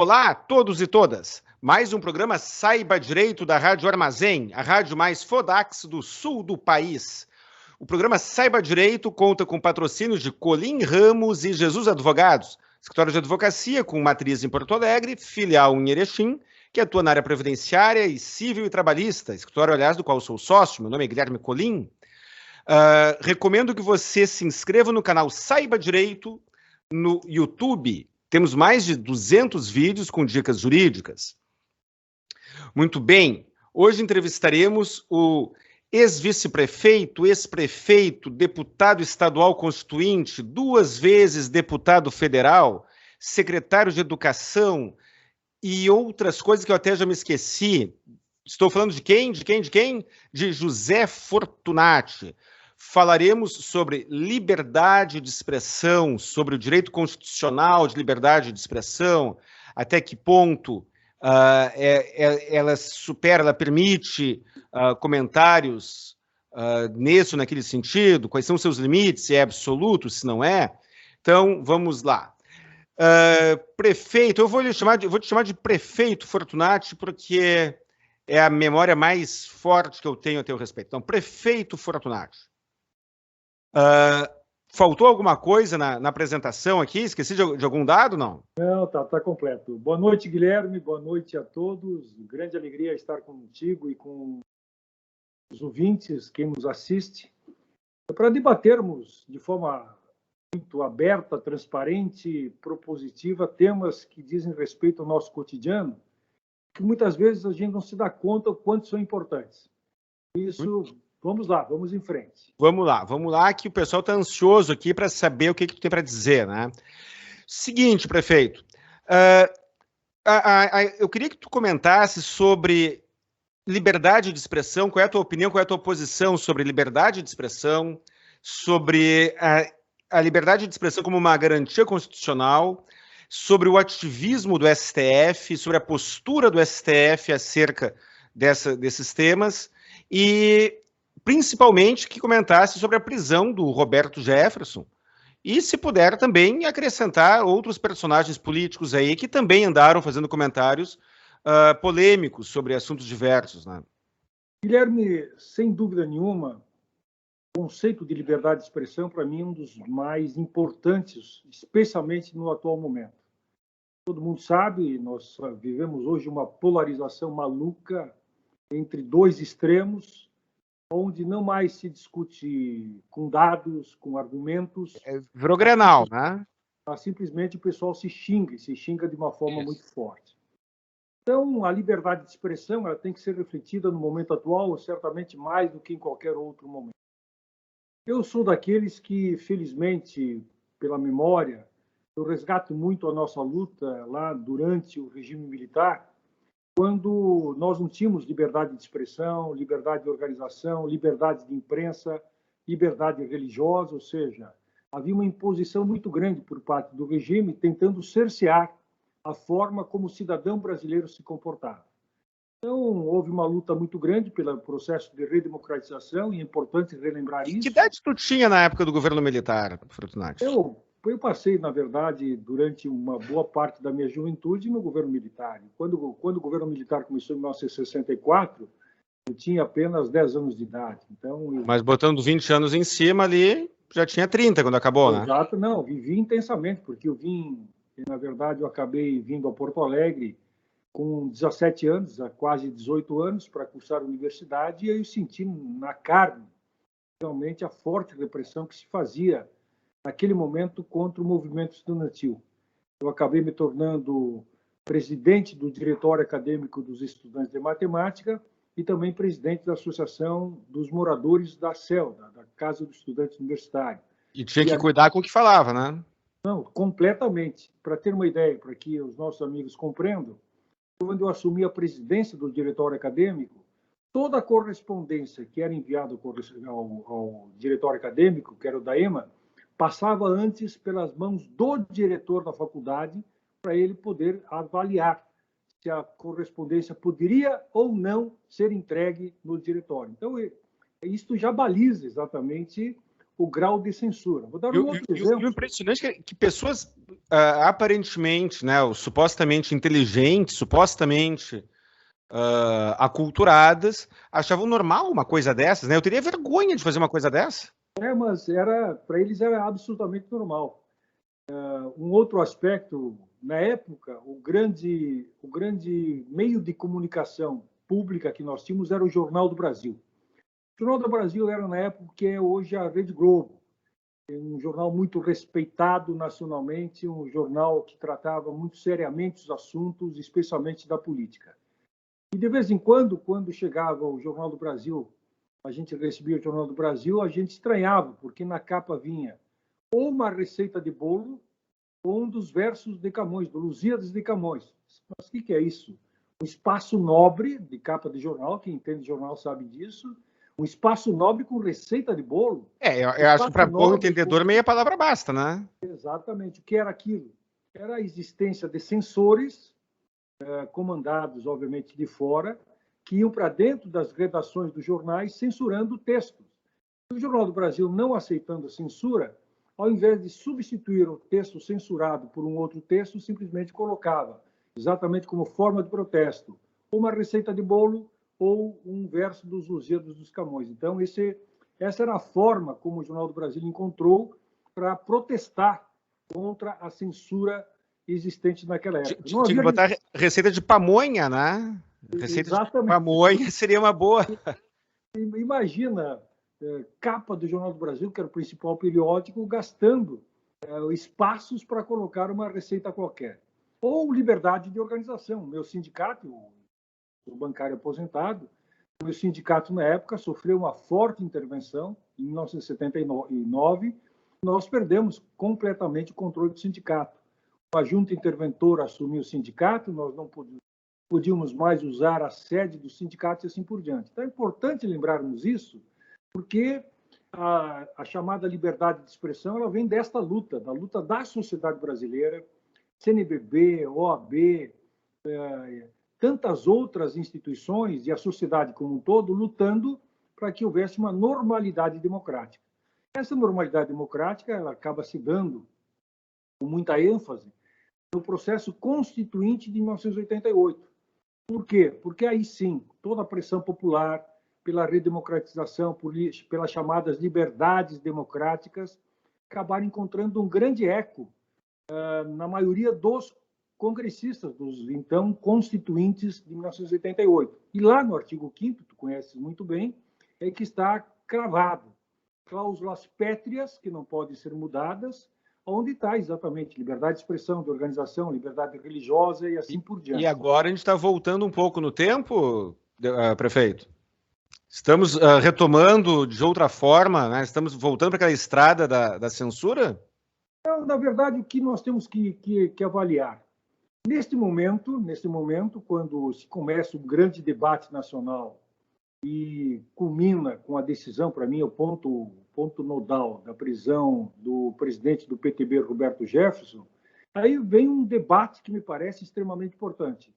Olá a todos e todas. Mais um programa Saiba Direito da Rádio Armazém, a rádio mais fodax do sul do país. O programa Saiba Direito conta com patrocínios de Colim Ramos e Jesus Advogados, escritório de advocacia com matriz em Porto Alegre, filial em Erechim, que atua na área previdenciária e civil e trabalhista, escritório, aliás, do qual sou sócio. Meu nome é Guilherme Colim. Recomendo que você se inscreva no canal Saiba Direito no YouTube. Temos mais de 200 vídeos com dicas jurídicas. Muito bem, hoje entrevistaremos o ex-vice-prefeito, ex-prefeito, deputado estadual constituinte, 2 vezes deputado federal, secretário de Educação e outras coisas que eu até já me esqueci. Estou falando de quem? De quem? De quem? De José Fortunati. Falaremos sobre liberdade de expressão, sobre o direito constitucional de liberdade de expressão, até que ponto ela supera, ela permite comentários nesse ou naquele sentido, quais são os seus limites, se é absoluto, se não é. Então, vamos lá. Prefeito, eu vou te chamar de prefeito Fortunati, porque é a memória mais forte que eu tenho a teu respeito. Então, prefeito Fortunati. Faltou alguma coisa na apresentação aqui? Esqueci de algum dado, não? Não, tá completo. Boa noite, Guilherme. Boa noite a todos. Grande alegria estar contigo e com os ouvintes, quem nos assiste, para debatermos de forma muito aberta, transparente, propositiva, temas que dizem respeito ao nosso cotidiano, que muitas vezes a gente não se dá conta o quanto são importantes. Isso... Vamos lá, vamos em frente. Vamos lá, que o pessoal está ansioso aqui para saber o que tu tem para dizer, né? Seguinte, prefeito, eu queria que tu comentasse sobre liberdade de expressão, qual é a tua opinião, qual é a tua posição sobre liberdade de expressão, sobre a liberdade de expressão como uma garantia constitucional, sobre o ativismo do STF, sobre a postura do STF acerca desses temas e... principalmente que comentasse sobre a prisão do Roberto Jefferson e, se puder, também acrescentar outros personagens políticos aí que também andaram fazendo comentários polêmicos sobre assuntos diversos, né? Guilherme, sem dúvida nenhuma, o conceito de liberdade de expressão, para mim, é um dos mais importantes, especialmente no atual momento. Todo mundo sabe, nós vivemos hoje uma polarização maluca entre 2 extremos, onde não mais se discute com dados, com argumentos. Virou Grenal, né? Simplesmente o pessoal se xinga de uma forma muito forte. Então, a liberdade de expressão ela tem que ser refletida no momento atual, certamente mais do que em qualquer outro momento. Eu sou daqueles que, felizmente, pela memória, eu resgato muito a nossa luta lá durante o regime militar, quando nós não tínhamos liberdade de expressão, liberdade de organização, liberdade de imprensa, liberdade religiosa, ou seja, havia uma imposição muito grande por parte do regime tentando cercear a forma como o cidadão brasileiro se comportava. Então, houve uma luta muito grande pelo processo de redemocratização, e é importante relembrar isso. Que idade tu tinha na época do governo militar, Fortunati? Eu passei, na verdade, durante uma boa parte da minha juventude no governo militar. Quando o governo militar começou em 1964, eu tinha apenas 10 anos de idade. Então, Mas botando 20 anos em cima ali, já tinha 30 quando acabou, né? Exato, não, vivi intensamente, porque na verdade, eu acabei vindo a Porto Alegre com 17 anos, há quase 18 anos, para cursar a universidade, e aí eu senti na carne, realmente, a forte repressão que se fazia naquele momento contra o movimento estudantil. Eu acabei me tornando presidente do Diretório Acadêmico dos Estudantes de Matemática e também presidente da Associação dos Moradores da CELDA, da Casa do Estudante Universitário. E tinha que cuidar com o que falava, né? Não, completamente. Para ter uma ideia, para que os nossos amigos compreendam, quando eu assumi a presidência do Diretório Acadêmico, toda a correspondência que era enviada ao Diretório Acadêmico, que era o da EMA, passava antes pelas mãos do diretor da faculdade para ele poder avaliar se a correspondência poderia ou não ser entregue no diretório. Então, isto já baliza exatamente o grau de censura. Vou dar um outro exemplo. E o impressionante é que pessoas aparentemente, né, supostamente inteligentes, supostamente aculturadas, achavam normal uma coisa dessas, né? Eu teria vergonha de fazer uma coisa dessa. Mas para eles era absolutamente normal. Um outro aspecto, na época, o grande meio de comunicação pública que nós tínhamos era o Jornal do Brasil. O Jornal do Brasil era, na época, que é hoje a Rede Globo, um jornal muito respeitado nacionalmente, um jornal que tratava muito seriamente os assuntos, especialmente da política. E, de vez em quando chegava o Jornal do Brasil, a gente recebia o Jornal do Brasil, a gente estranhava, porque na capa vinha ou uma receita de bolo ou um dos versos de Camões, do Lusíadas de Camões. Mas o que é isso? Um espaço nobre de capa de jornal, quem entende jornal sabe disso, um espaço nobre com receita de bolo. Eu acho que para bom entendedor meia palavra basta, né? Exatamente. O que era aquilo? Era a existência de censores, comandados, obviamente, de fora, que iam para dentro das redações dos jornais censurando textos. O Jornal do Brasil, não aceitando a censura, ao invés de substituir o texto censurado por um outro texto, simplesmente colocava, exatamente como forma de protesto, uma receita de bolo ou um verso dos Lusíadas dos Camões. Então, essa era a forma como o Jornal do Brasil encontrou para protestar contra a censura existente naquela época. Tinha que botar receita de pamonha, né? Receita de pamonha seria uma boa. Imagina, capa do Jornal do Brasil, que era o principal periódico, gastando espaços para colocar uma receita qualquer. Ou liberdade de organização. Meu sindicato, o bancário aposentado, o meu sindicato, na época, sofreu uma forte intervenção. Em 1979, nós perdemos completamente o controle do sindicato. A junta interventora assumiu o sindicato, nós não podíamos mais usar a sede do sindicato e assim por diante. Então, é importante lembrarmos isso, porque a chamada liberdade de expressão ela vem desta luta, da luta da sociedade brasileira, CNBB, OAB, tantas outras instituições e a sociedade como um todo lutando para que houvesse uma normalidade democrática. Essa normalidade democrática ela acaba se dando com muita ênfase no processo constituinte de 1988. Por quê? Porque aí sim, toda a pressão popular, pela redemocratização, pelas chamadas liberdades democráticas, acabaram encontrando um grande eco na maioria dos congressistas, dos então constituintes de 1988. E lá no artigo 5º, tu conheces muito bem, é que está cravado cláusulas pétreas que não podem ser mudadas, onde está exatamente liberdade de expressão, de organização, liberdade religiosa e assim por diante. E agora a gente está voltando um pouco no tempo, prefeito? Estamos retomando de outra forma, né? Estamos voltando para aquela estrada da censura? Na verdade, o que nós temos que avaliar? Neste momento, quando se começa um grande debate nacional e culmina com a decisão, para mim, é o ponto nodal da prisão do presidente do PTB, Roberto Jefferson, aí vem um debate que me parece extremamente importante.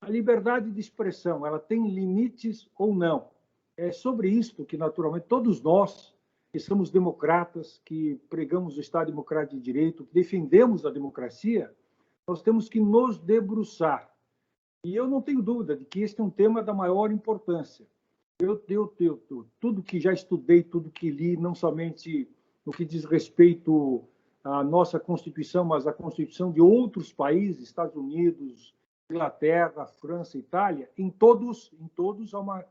A liberdade de expressão, ela tem limites ou não? É sobre isto que, naturalmente, todos nós, que somos democratas, que pregamos o Estado Democrático de Direito, que defendemos a democracia, nós temos que nos debruçar. E eu não tenho dúvida de que este é um tema da maior importância. Tudo que já estudei, tudo que li, não somente no que diz respeito à nossa Constituição, mas à Constituição de outros países, Estados Unidos, Inglaterra, França, Itália, em todos há uma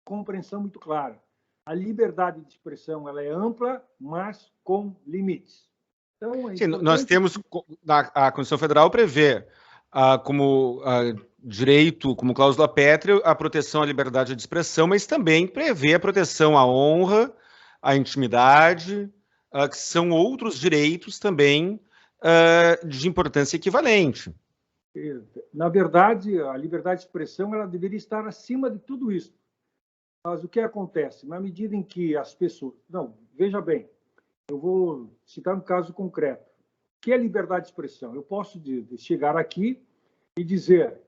compreensão muito clara. A liberdade de expressão ela é ampla, mas com limites. Então, sim, nós temos, a Constituição Federal prevê como direito, como cláusula pétrea, a proteção à liberdade de expressão, mas também prevê a proteção à honra, à intimidade, que são outros direitos também de importância equivalente. Na verdade, a liberdade de expressão ela deveria estar acima de tudo isso. Mas o que acontece? Na medida em que as pessoas... Não, veja bem, eu vou citar um caso concreto. O que é liberdade de expressão? Eu posso chegar aqui e dizer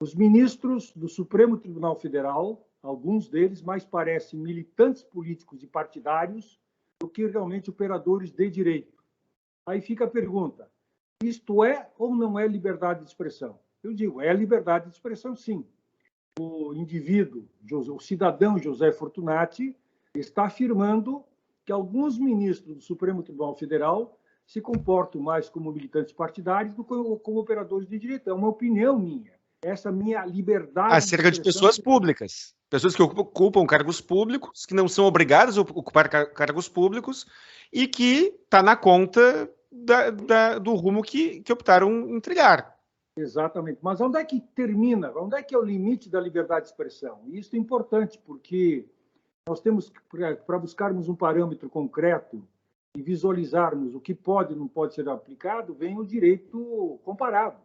os ministros do Supremo Tribunal Federal, alguns deles mais parecem militantes políticos e partidários do que realmente operadores de direito. Aí fica a pergunta, isto é ou não é liberdade de expressão? Eu digo, é liberdade de expressão, sim. O indivíduo, o cidadão José Fortunati, está afirmando que alguns ministros do Supremo Tribunal Federal se comportam mais como militantes partidários do que como operadores de direito. É uma opinião minha. Essa minha liberdade acerca de pessoas públicas. Pessoas que ocupam cargos públicos, que não são obrigadas a ocupar cargos públicos e que está na conta do rumo que optaram em trilhar. Exatamente. Mas onde é que termina? Onde é que é o limite da liberdade de expressão? E isso é importante, porque nós temos, para buscarmos um parâmetro concreto e visualizarmos o que pode e não pode ser aplicado, vem o direito comparado.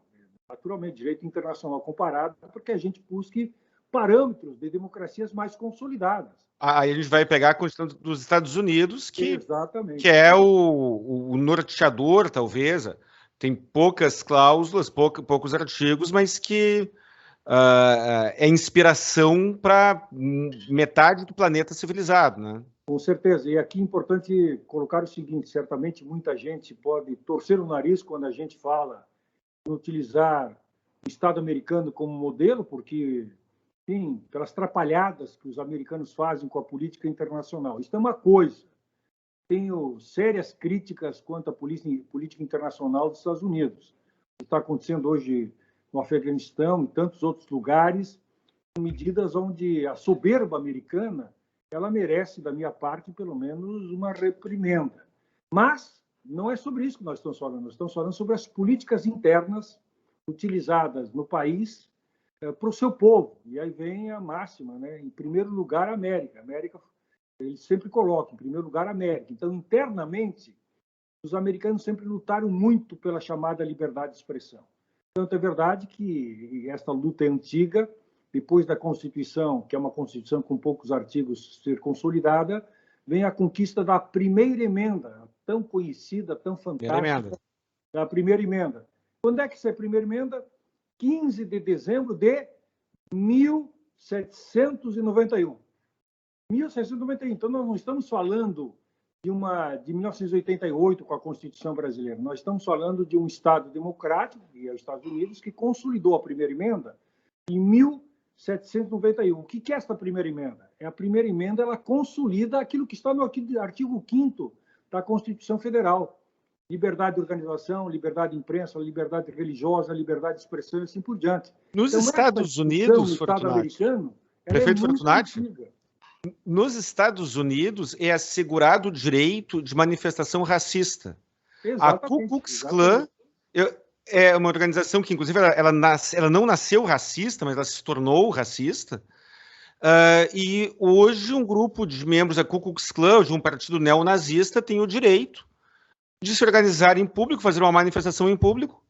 Naturalmente, direito internacional comparado, porque a gente busque parâmetros de democracias mais consolidadas. Aí a gente vai pegar a Constituição dos Estados Unidos, que é o norteador, talvez. Tem poucas cláusulas, poucos artigos, mas que é inspiração para metade do planeta civilizado, né? Com certeza. E aqui é importante colocar o seguinte: certamente muita gente pode torcer o nariz quando a gente fala em utilizar o Estado americano como modelo, porque, enfim, pelas trapalhadas que os americanos fazem com a política internacional. Isso é uma coisa. Tenho sérias críticas quanto à política internacional dos Estados Unidos. O que está acontecendo hoje no Afeganistão e tantos outros lugares, medidas onde a soberba americana ela merece, da minha parte, pelo menos uma reprimenda. Mas não é sobre isso que nós estamos falando. Nós estamos falando sobre as políticas internas utilizadas no país para o seu povo. E aí vem a máxima, né? Em primeiro lugar, a América. A América, eles sempre colocam, em primeiro lugar, a América. Então, internamente, os americanos sempre lutaram muito pela chamada liberdade de expressão. Tanto é verdade que esta luta é antiga. Depois da Constituição, que é uma Constituição com poucos artigos, ser consolidada, vem a conquista da primeira emenda, tão conhecida, tão fantástica, da primeira emenda. Quando é que essa é a primeira emenda? 15 de dezembro de 1791. 1791. Então, nós não estamos falando de 1988, com a Constituição brasileira. Nós estamos falando de um Estado democrático, que é os Estados Unidos, que consolidou a primeira emenda em 1791. O que é esta primeira emenda? A primeira emenda ela consolida aquilo que está no artigo 5º da Constituição Federal. Liberdade de organização, liberdade de imprensa, liberdade religiosa, liberdade de expressão e assim por diante. Nos Estados Unidos, Estado americano, prefeito Fortunati, nos Estados Unidos é assegurado o direito de manifestação racista. A Ku Klux Klan é uma organização que, inclusive, ela não nasceu racista, mas ela se tornou racista. E hoje um grupo de membros da Ku Klux Klan, de um partido neonazista, tem o direito de se organizar em público, fazer uma manifestação em público,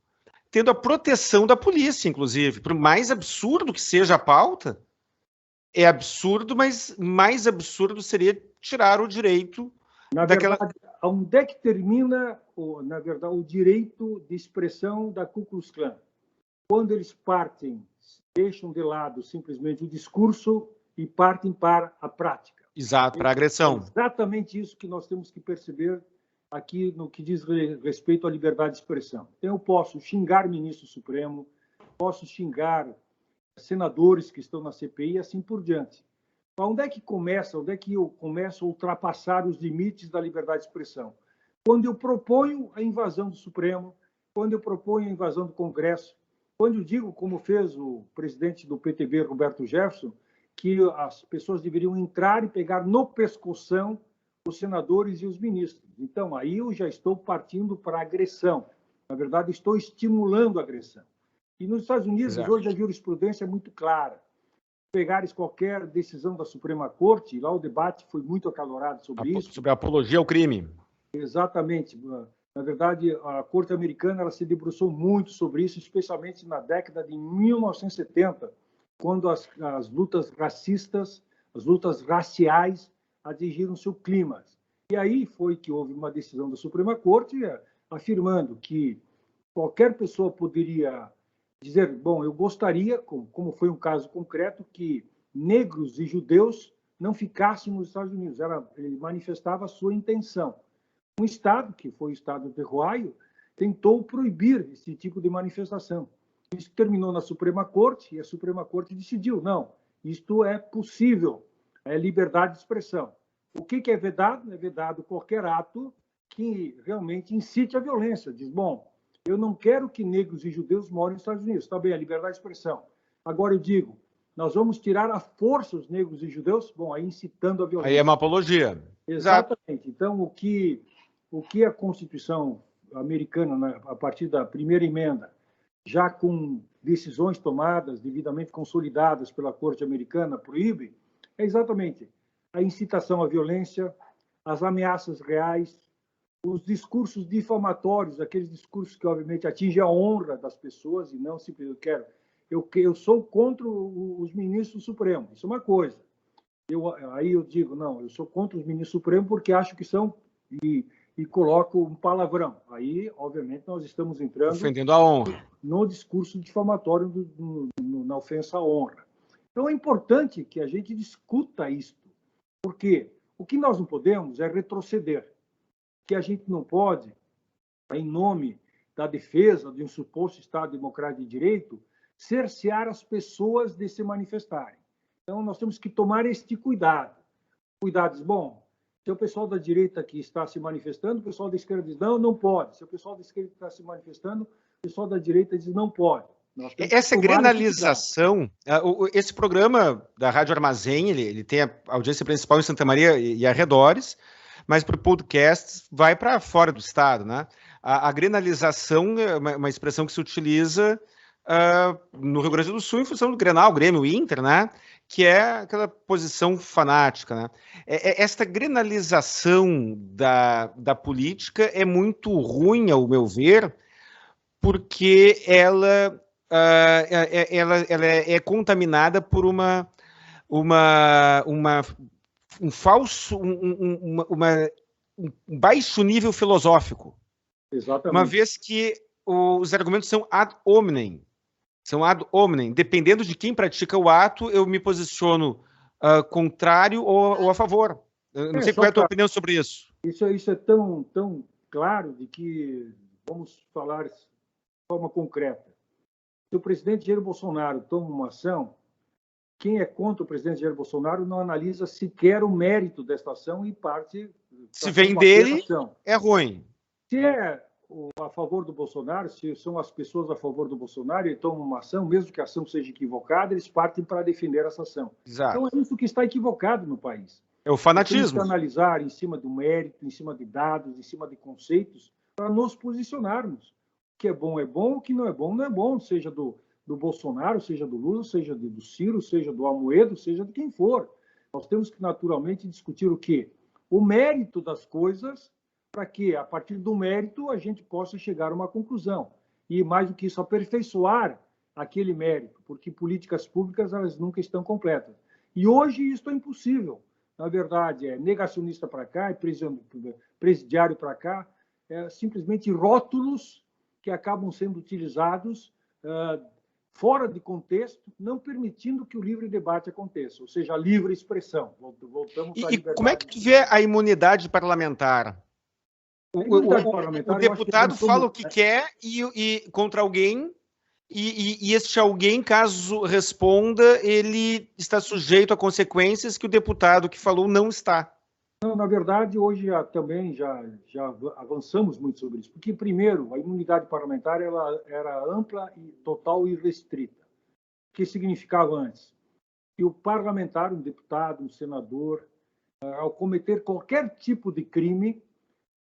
tendo a proteção da polícia, inclusive. Por mais absurdo que seja a pauta, é absurdo, mas mais absurdo seria tirar o direito daquela... Verdade, onde é que termina, na verdade, o direito de expressão da Ku Klux Klan? Quando eles partem, deixam de lado simplesmente o discurso e partem para a prática. Exato, para a agressão. É exatamente isso que nós temos que perceber aqui no que diz respeito à liberdade de expressão. Então, eu posso xingar ministro Supremo, posso xingar senadores que estão na CPI e assim por diante. Onde é que eu começo a ultrapassar os limites da liberdade de expressão? Quando eu proponho a invasão do Supremo, quando eu proponho a invasão do Congresso, quando eu digo, como fez o presidente do PTB, Roberto Jefferson, que as pessoas deveriam entrar e pegar no pescoção os senadores e os ministros. Então, aí eu já estou partindo para a agressão. Na verdade, estou estimulando a agressão. E nos Estados Unidos, hoje, a jurisprudência é muito clara. Pegares qualquer decisão da Suprema Corte, lá o debate foi muito acalorado sobre isso. Sobre a apologia ao crime. Exatamente. Na verdade, a Corte americana ela se debruçou muito sobre isso, especialmente na década de 1970, quando as lutas racistas, as lutas raciais atingiram seu clímax. E aí foi que houve uma decisão da Suprema Corte afirmando que qualquer pessoa poderia dizer, bom, eu gostaria, como foi um caso concreto, que negros e judeus não ficasse nos Estados Unidos. Ele manifestava a sua intenção. Um estado, que foi o estado de Ohio, tentou proibir esse tipo de manifestação. Isso terminou na Suprema Corte, e a Suprema Corte decidiu, não, isto é possível, é liberdade de expressão. O que é vedado? É vedado qualquer ato que realmente incite a violência. Diz, bom, eu não quero que negros e judeus morem nos Estados Unidos. Está bem, a liberdade de expressão. Agora eu digo, nós vamos tirar à força os negros e judeus? Bom, aí incitando a violência. Aí é uma apologia. Exatamente. Então, o que a Constituição americana, né, a partir da primeira emenda, já com decisões tomadas, devidamente consolidadas pela Corte Americana, proíbe, é exatamente a incitação à violência, as ameaças reais, os discursos difamatórios, aqueles discursos que, obviamente, atingem a honra das pessoas e não simplesmente eu sou contra os ministros do Supremo. Isso é uma coisa. Aí eu digo, não, eu sou contra os ministros do Supremo porque acho que são e coloco um palavrão. Aí, obviamente, nós estamos entrando ofendendo a honra no discurso difamatório na ofensa à honra. Então, é importante que a gente discuta isso, porque o que nós não podemos é retroceder. O que a gente não pode, em nome da defesa de um suposto Estado democrático de direito, cercear as pessoas de se manifestarem. Então, nós temos que tomar este cuidado. Cuidados, bom, se o pessoal da direita que está se manifestando, o pessoal da esquerda diz, não, não pode. Se o pessoal da esquerda está se manifestando, o pessoal da direita diz, não pode. Essa granalização, esse programa da Rádio Armazém, ele tem a audiência principal em Santa Maria e arredores, mas para o podcast vai para fora do estado, né? A granalização é uma expressão que se utiliza no Rio Grande do Sul em função do Grenal, Grêmio, Inter, né? Que é aquela posição fanática, né? Esta granalização da política é muito ruim, ao meu ver, porque ela é contaminada por um baixo nível filosófico. Exatamente. Uma vez que os argumentos são ad hominem. Dependendo de quem pratica o ato, eu me posiciono contrário ou a favor. Eu não sei qual é a tua opinião sobre isso. Isso é tão claro de que, vamos falar de forma concreta. Se o presidente Jair Bolsonaro toma uma ação, quem é contra o presidente Jair Bolsonaro não analisa sequer o mérito desta ação e parte... Se vem dele, é ruim. Se é a favor do Bolsonaro, se são as pessoas a favor do Bolsonaro e tomam uma ação, mesmo que a ação seja equivocada, eles partem para defender essa ação. Exato. Então é isso que está equivocado no país. É o fanatismo. Temos que analisar em cima do mérito, em cima de dados, em cima de conceitos, para nos posicionarmos. O que é bom, o que não é bom, seja do Bolsonaro, seja do Lula, seja do Ciro, seja do Amoedo, seja de quem for. Nós temos que, naturalmente, discutir o quê? O mérito das coisas, para que, a partir do mérito, a gente possa chegar a uma conclusão. E, mais do que isso, aperfeiçoar aquele mérito, porque políticas públicas elas nunca estão completas. E hoje isso é impossível. Na verdade, é negacionista para cá, é presidiário para cá, é simplesmente rótulos que acabam sendo utilizados fora de contexto, não permitindo que o livre debate aconteça, ou seja, a livre expressão. Voltamos à liberdade. Como é que tu vê a imunidade parlamentar? O deputado fala o que quer e contra alguém, e este alguém, caso responda, ele está sujeito a consequências que o deputado que falou não está. Não, na verdade, hoje também já avançamos muito sobre isso, porque, primeiro, a imunidade parlamentar ela era ampla, e total e restrita. O que significava antes? Que o parlamentar, um deputado, um senador, ao cometer qualquer tipo de crime,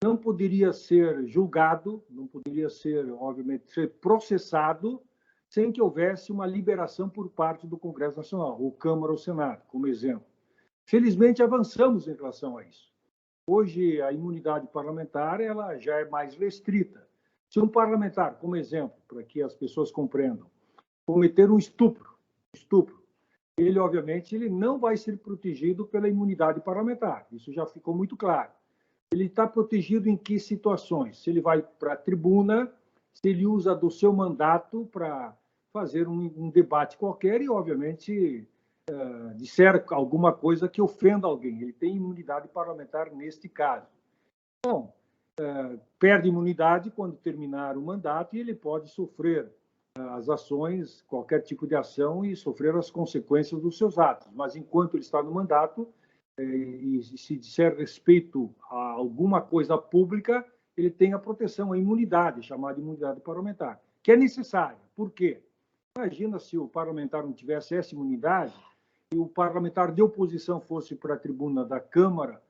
não poderia ser julgado, não poderia ser, obviamente, ser processado sem que houvesse uma liberação por parte do Congresso Nacional, ou Câmara ou Senado, como exemplo. Felizmente, avançamos em relação a isso. Hoje, a imunidade parlamentar ela já é mais restrita. Se um parlamentar, como exemplo, para que as pessoas compreendam, cometer um estupro, ele, obviamente, ele não vai ser protegido pela imunidade parlamentar. Isso já ficou muito claro. Ele está protegido em que situações? Se ele vai para a tribuna, se ele usa do seu mandato para fazer um debate qualquer e, obviamente, disser alguma coisa que ofenda alguém. Ele tem imunidade parlamentar neste caso. Bom, perde imunidade quando terminar o mandato e ele pode sofrer as ações, qualquer tipo de ação e sofrer as consequências dos seus atos. Mas enquanto ele está no mandato, e se disser respeito a alguma coisa pública, ele tem a proteção, a imunidade, chamada imunidade parlamentar, que é necessária. Por quê? Imagina se o parlamentar não tivesse essa imunidade e o parlamentar de oposição fosse para a tribuna da Câmara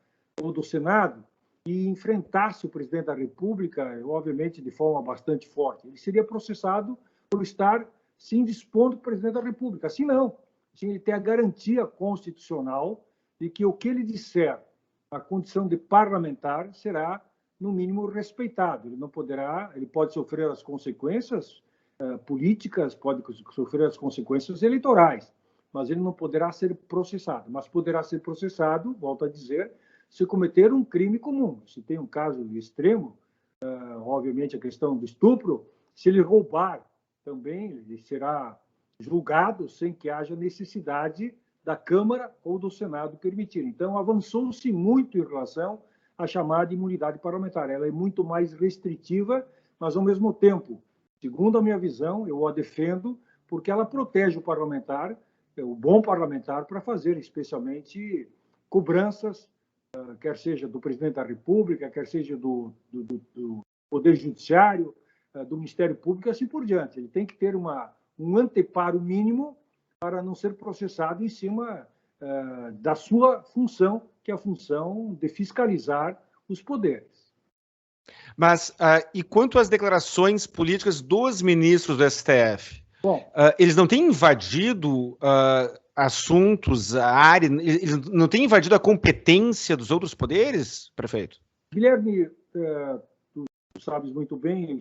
ou do Senado e enfrentasse o presidente da República, obviamente de forma bastante forte. Ele seria processado por estar se indispondo do presidente da República. Assim não. Assim, ele tem a garantia constitucional de que o que ele disser, a condição de parlamentar, será, no mínimo, respeitado. Ele não poderá, ele pode sofrer as consequências políticas, pode sofrer as consequências eleitorais, mas ele não poderá ser processado. Mas poderá ser processado, volto a dizer, se cometer um crime comum. Se tem um caso extremo, obviamente a questão do estupro, se ele roubar também, ele será julgado sem que haja necessidade da Câmara ou do Senado permitir. Então, avançou-se muito em relação à chamada imunidade parlamentar. Ela é muito mais restritiva, mas, ao mesmo tempo, segundo a minha visão, eu a defendo, porque ela protege o parlamentar, o bom parlamentar, para fazer, especialmente, cobranças, quer seja do presidente da República, quer seja do Poder Judiciário, do Ministério Público, e assim por diante. Ele tem que ter um anteparo mínimo para não ser processado em cima da sua função, que é a função de fiscalizar os poderes. Mas, e quanto às declarações políticas dos ministros do STF? Bom, eles não têm invadido assuntos, a área, eles não têm invadido a competência dos outros poderes, prefeito? Guilherme, tu sabes muito bem, eu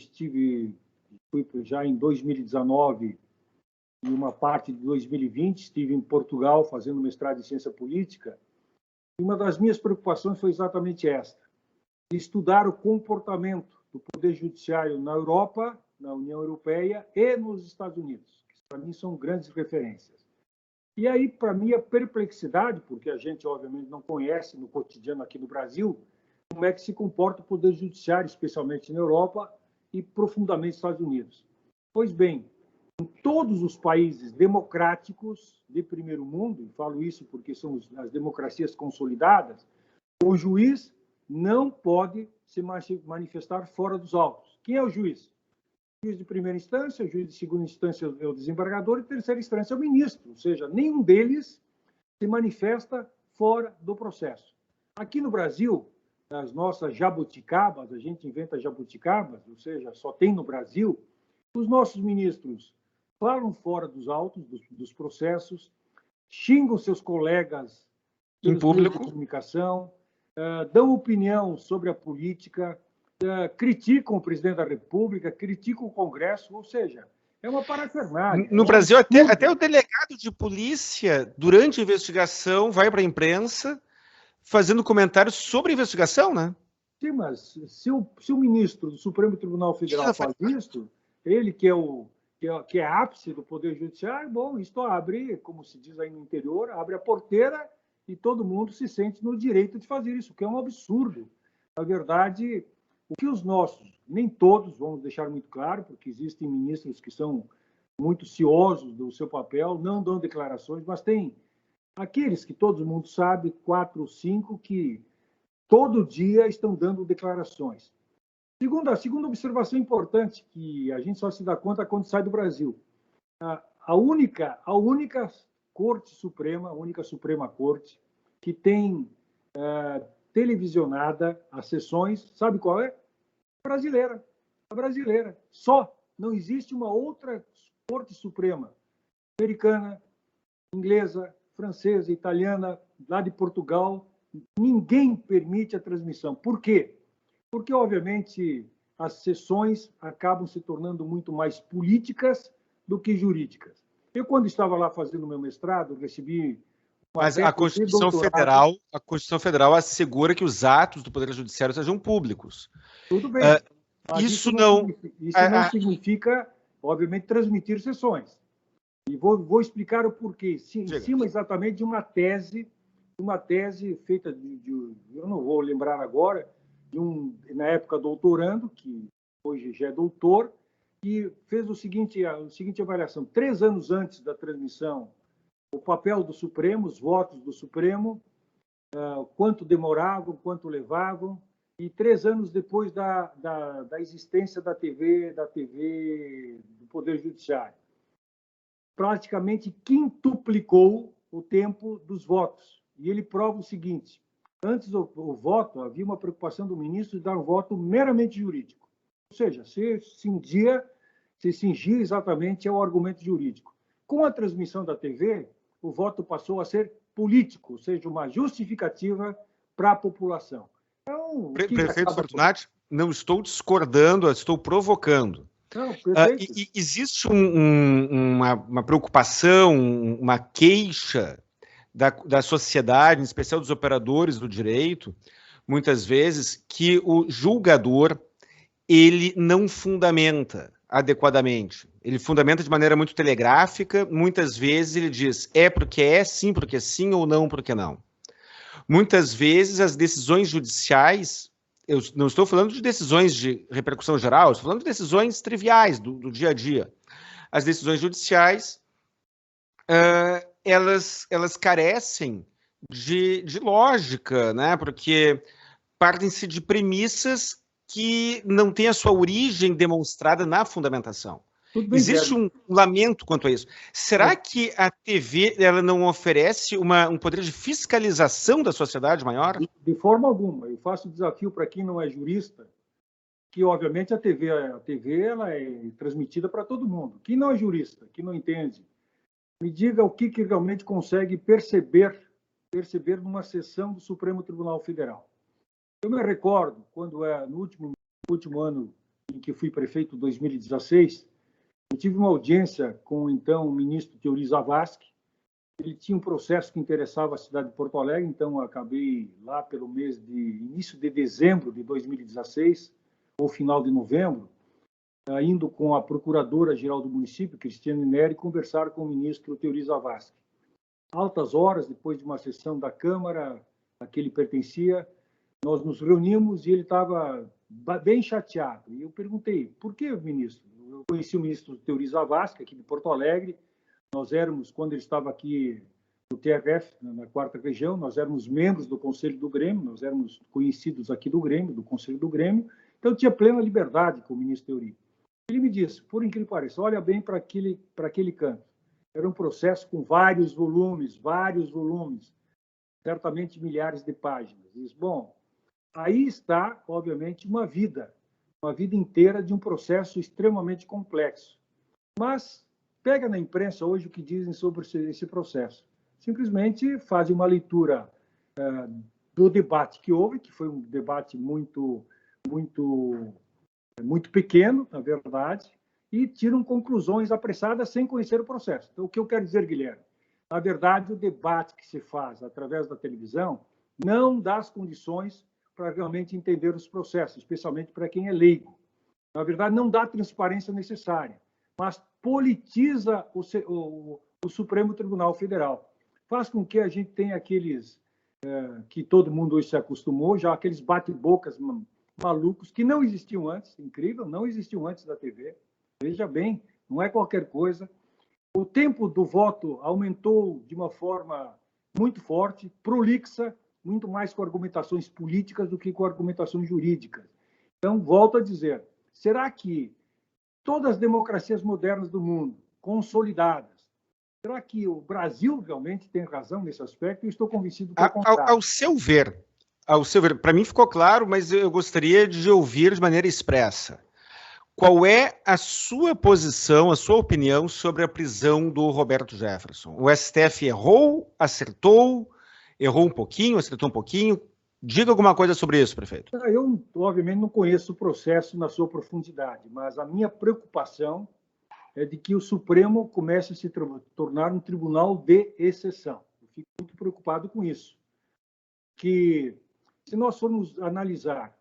fui já em 2019 e uma parte de 2020, estive em Portugal fazendo mestrado em ciência política, e uma das minhas preocupações foi exatamente esta: estudar o comportamento do Poder Judiciário na Europa, na União Europeia e nos Estados Unidos, que para mim são grandes referências. E aí, para mim, a perplexidade, porque a gente, obviamente, não conhece no cotidiano aqui no Brasil, como é que se comporta o Poder Judiciário, especialmente na Europa e profundamente nos Estados Unidos. Pois bem, em todos os países democráticos de primeiro mundo, e falo isso porque são as democracias consolidadas, o juiz não pode se manifestar fora dos autos. Quem é o juiz? O juiz de primeira instância, o juiz de segunda instância é o desembargador e terceira instância é o ministro, ou seja, nenhum deles se manifesta fora do processo. Aqui no Brasil, nas nossas jabuticabas, a gente inventa jabuticabas, ou seja, só tem no Brasil, os nossos ministros falam fora dos autos, dos processos, xingam seus colegas em público, de comunicação, dão opinião sobre a política, criticam o presidente da República, criticam o Congresso, ou seja, é uma parafernália. No Brasil, até o delegado de polícia, durante a investigação, vai para a imprensa fazendo comentários sobre a investigação, né? Sim, mas se o ministro do Supremo Tribunal Federal faz isso, ele que é ápice do Poder Judiciário, bom, isto abre, como se diz aí no interior, abre a porteira e todo mundo se sente no direito de fazer isso, que é um absurdo. Na verdade, o que os nossos, nem todos, vamos deixar muito claro, porque existem ministros que são muito ciosos do seu papel, não dão declarações, mas tem aqueles que todo mundo sabe, 4 ou 5, que todo dia estão dando declarações. A segunda observação importante, que a gente só se dá conta quando sai do Brasil. A única Corte Suprema, a única Suprema Corte, que tem televisionada as sessões, sabe qual é? A brasileira. Só. Não existe uma outra Corte Suprema americana, inglesa, francesa, italiana, lá de Portugal. Ninguém permite a transmissão. Por quê? Porque, obviamente, as sessões acabam se tornando muito mais políticas do que jurídicas. Eu, quando estava lá fazendo meu mestrado, recebi... Mas a Constituição Federal assegura que os atos do Poder Judiciário sejam públicos. Tudo bem. Isso não significa, obviamente, transmitir sessões. E vou explicar o porquê. Em Diga. cima exatamente de uma tese feita eu não vou lembrar agora, na época doutorando, que hoje já é doutor, e fez a seguinte avaliação. 3 anos antes da transmissão, o papel do Supremo, os votos do Supremo, quanto demoravam, quanto levavam, e 3 anos depois da existência da TV do Poder Judiciário. Praticamente quintuplicou o tempo dos votos. E ele prova o seguinte: antes do voto, havia uma preocupação do ministro de dar um voto meramente jurídico. Ou seja, se cingia exatamente ao argumento jurídico. Com a transmissão da TV, o voto passou a ser político, ou seja, uma justificativa para a população. Então, Prefeito Fortunati, não estou discordando, estou provocando. Não, existe uma preocupação, uma queixa da sociedade, em especial dos operadores do direito, muitas vezes, que o julgador ele não fundamenta adequadamente. Ele fundamenta de maneira muito telegráfica, muitas vezes ele diz porque é, sim porque sim, ou não porque não. Muitas vezes as decisões judiciais, eu não estou falando de decisões de repercussão geral, estou falando de decisões triviais do dia a dia. As decisões judiciais, elas carecem de lógica, né? Porque partem-se de premissas que não têm a sua origem demonstrada na fundamentação. Existe um lamento quanto a isso. Será que a TV ela não oferece um poder de fiscalização da sociedade maior? De forma alguma. Eu faço o desafio para quem não é jurista, que obviamente a TV ela é transmitida para todo mundo. Quem não é jurista, que não entende, me diga o que realmente consegue perceber numa sessão do Supremo Tribunal Federal. Eu me recordo, quando no último ano em que fui prefeito, 2016, eu tive uma audiência com, então, o ministro Teori Zavascki. Ele tinha um processo que interessava a cidade de Porto Alegre, então eu acabei lá pelo início de dezembro de 2016, ou final de novembro, indo com a procuradora-geral do município, Cristiane Neri, conversar com o ministro Teori Zavascki. Altas horas, depois de uma sessão da Câmara a que ele pertencia, nós nos reunimos e ele estava bem chateado. E eu perguntei, por que, ministro? Eu conheci o ministro Teori Zavascki, aqui de Porto Alegre. Nós éramos, quando ele estava aqui no TRF, na 4ª região, nós éramos membros do Conselho do Grêmio, nós éramos conhecidos aqui do Grêmio, do Conselho do Grêmio. Então, eu tinha plena liberdade com o ministro Teori. Ele me disse, por incrível que pareça, olha bem para aquele canto. Era um processo com vários volumes, certamente milhares de páginas. Diz, bom, aí está, obviamente, uma vida inteira de um processo extremamente complexo. Mas pega na imprensa hoje o que dizem sobre esse processo. Simplesmente fazem uma leitura do debate que houve, que foi um debate muito pequeno, na verdade, e tiram conclusões apressadas sem conhecer o processo. Então, o que eu quero dizer, Guilherme? Na verdade, o debate que se faz através da televisão não dá as condições para realmente entender os processos, especialmente para quem é leigo. Na verdade, não dá a transparência necessária, mas politiza o Supremo Tribunal Federal. Faz com que a gente tenha aqueles que todo mundo hoje se acostumou, já aqueles bate-bocas malucos que não existiam antes, incrível, não existiam antes da TV. Veja bem, não é qualquer coisa. O tempo do voto aumentou de uma forma muito forte, prolixa, muito mais com argumentações políticas do que com argumentações jurídicas. Então, volto a dizer, será que todas as democracias modernas do mundo, consolidadas, será que o Brasil realmente tem razão nesse aspecto? Eu estou convencido que é o contrário. Ao seu ver, para mim ficou claro, mas eu gostaria de ouvir de maneira expressa. Qual é a sua posição, a sua opinião sobre a prisão do Roberto Jefferson? O STF errou, acertou, errou um pouquinho, acertou um pouquinho? Diga alguma coisa sobre isso, prefeito. Eu, obviamente, não conheço o processo na sua profundidade, mas a minha preocupação é de que o Supremo comece a se tornar um tribunal de exceção. Eu fico muito preocupado com isso. Que, se nós formos analisar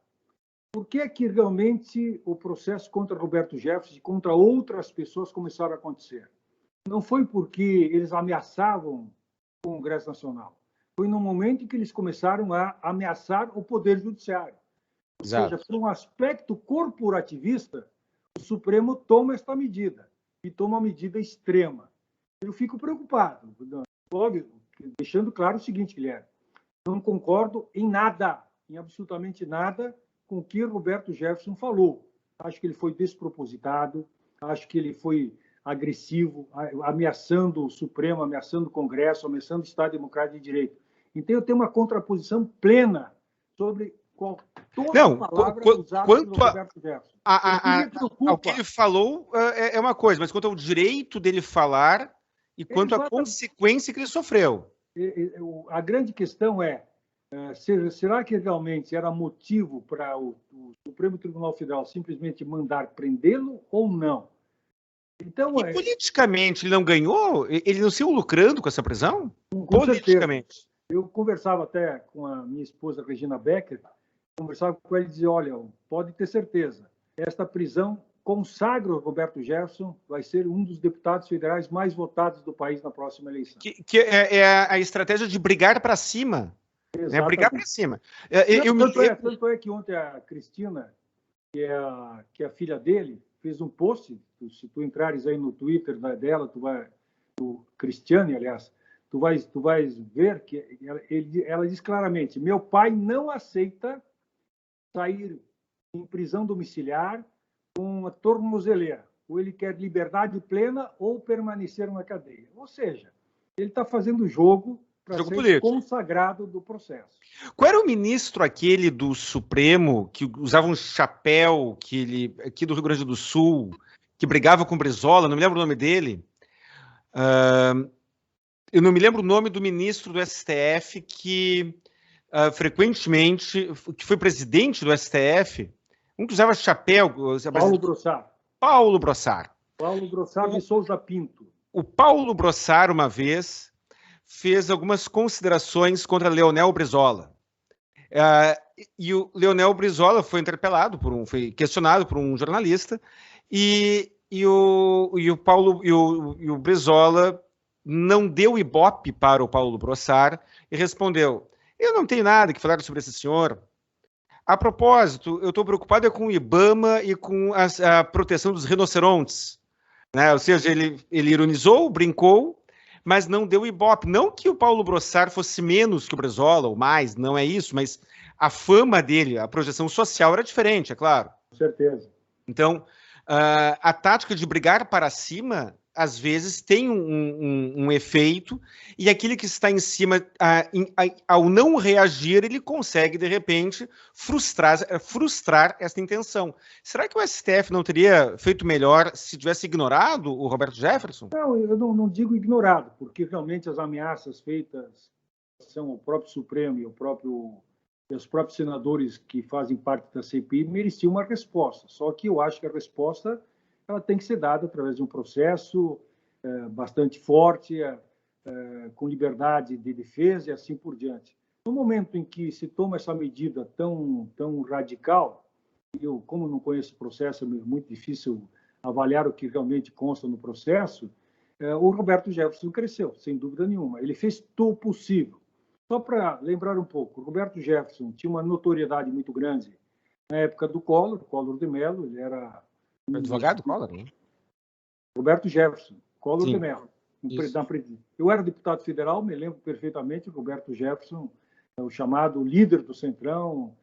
por que é que realmente o processo contra Roberto Jefferson e contra outras pessoas começaram a acontecer? não foi porque eles ameaçavam o Congresso Nacional. Foi no momento em que eles começaram a ameaçar o Poder Judiciário. Ou seja, por um aspecto corporativista, o Supremo toma esta medida, e toma uma medida extrema. Eu fico preocupado, deixando claro o seguinte, Guilherme, não concordo em nada, em absolutamente nada, com o que Roberto Jefferson falou. Acho que ele foi despropositado, acho que ele foi agressivo, ameaçando o Supremo, ameaçando o Congresso, ameaçando o Estado Democrático de Direito. Então, eu tenho uma contraposição plena sobre toda a palavra usada pelo Roberto Jefferson. Ao que ele falou é uma coisa, mas quanto ao direito dele falar e quanto à consequência que ele sofreu. A grande questão é, será que realmente era motivo para o Supremo Tribunal Federal simplesmente mandar prendê-lo ou não? Então, e politicamente ele não ganhou? Ele não saiu lucrando com essa prisão? Com politicamente. Certeza. Eu conversava até com a minha esposa, Regina Becker, conversava com ela e dizia, olha, pode ter certeza, esta prisão consagra o Roberto Jefferson, vai ser um dos deputados federais mais votados do país na próxima eleição. Que é a estratégia de brigar para cima. Exatamente. Né? Brigar para cima. Tanto é que ontem a Cristina, que é a filha dele, fez um post, se tu entrares aí no Twitter dela, do Cristiane, aliás, tu vais ver que ela diz claramente, meu pai não aceita sair em prisão domiciliar com uma tornozeleira. Ou ele quer liberdade plena ou permanecer na cadeia. Ou seja, ele está fazendo jogo para ser político, consagrado do processo. Qual era o ministro aquele do Supremo que usava um chapéu aqui do Rio Grande do Sul, que brigava com Brizola? Não me lembro o nome dele. Eu não me lembro o nome do ministro do STF que frequentemente, que foi presidente do STF, um que usava chapéu. Paulo Brossard. Paulo Brossard. Paulo Brossard de Souza Pinto. O Paulo Brossard, uma vez, fez algumas considerações contra Leonel Brizola. E o Leonel Brizola foi interpelado, foi questionado por um jornalista, e o Brizola não deu ibope para o Paulo Brossard e respondeu: eu não tenho nada que falar sobre esse senhor. A propósito, eu estou preocupado com o IBAMA e com a proteção dos rinocerontes. Né? Ou seja, ele ironizou, brincou, mas não deu ibope. Não que o Paulo Brossard fosse menos que o Brizola, ou mais, não é isso, mas a fama dele, a projeção social era diferente, é claro. Com certeza. Então, a tática de brigar para cima, às vezes, tem um efeito, e aquele que está em cima, ao não reagir, ele consegue, de repente, frustrar essa intenção. Será que o STF não teria feito melhor se tivesse ignorado o Roberto Jefferson? Não, eu não digo ignorado, porque realmente as ameaças feitas são o próprio Supremo e os próprios senadores que fazem parte da CPI mereciam uma resposta. Só que eu acho que a resposta ela tem que ser dada através de um processo bastante forte, com liberdade de defesa e assim por diante. No momento em que se toma essa medida tão radical, eu, como não conheço o processo, é muito difícil avaliar o que realmente consta no processo, o Roberto Jefferson cresceu, sem dúvida nenhuma. Ele fez o possível. Só para lembrar um pouco, o Roberto Jefferson tinha uma notoriedade muito grande na época do Collor de Mello, ele era advogado Collor, hein? Roberto Jefferson, Collor de Mello. Eu era deputado federal, me lembro perfeitamente, Roberto Jefferson, o chamado líder do Centrão,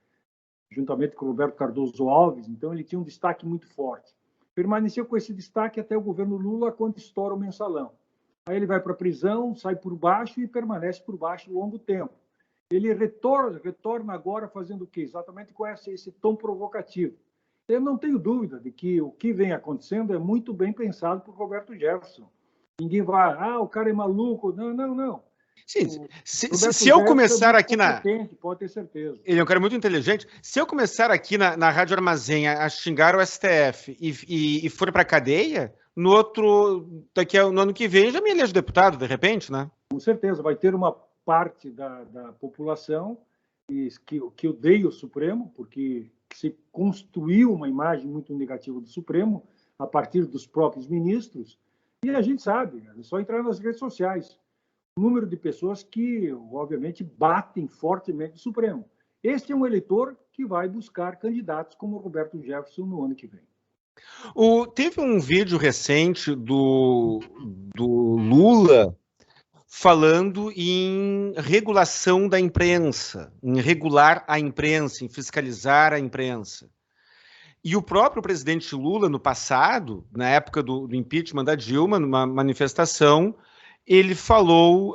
juntamente com o Roberto Cardoso Alves, então ele tinha um destaque muito forte. Permaneceu com esse destaque até o governo Lula, quando estoura o mensalão. Aí ele vai para a prisão, sai por baixo e permanece por baixo longo tempo. Ele retorna agora fazendo o quê? Exatamente com esse tom provocativo. Eu não tenho dúvida de que o que vem acontecendo é muito bem pensado por Roberto Jefferson. Ninguém vai, o cara é maluco. Não. Sim, se eu começar aqui pode ter certeza. Ele é um cara muito inteligente. Se eu começar aqui na Rádio Armazém a xingar o STF e for para a cadeia, no ano que vem já me elejo deputado, de repente, né? Com certeza, vai ter uma parte da população que odeia o Supremo, porque se construiu uma imagem muito negativa do Supremo a partir dos próprios ministros, E a gente sabe, é só entrar nas redes sociais, o número de pessoas que, obviamente, batem fortemente no Supremo. Este é um eleitor que vai buscar candidatos como Roberto Jefferson no ano que vem. Teve um vídeo recente do Lula falando em regulação da imprensa, em regular a imprensa, em fiscalizar a imprensa. E o próprio presidente Lula, no passado, na época do impeachment da Dilma, numa manifestação, ele falou,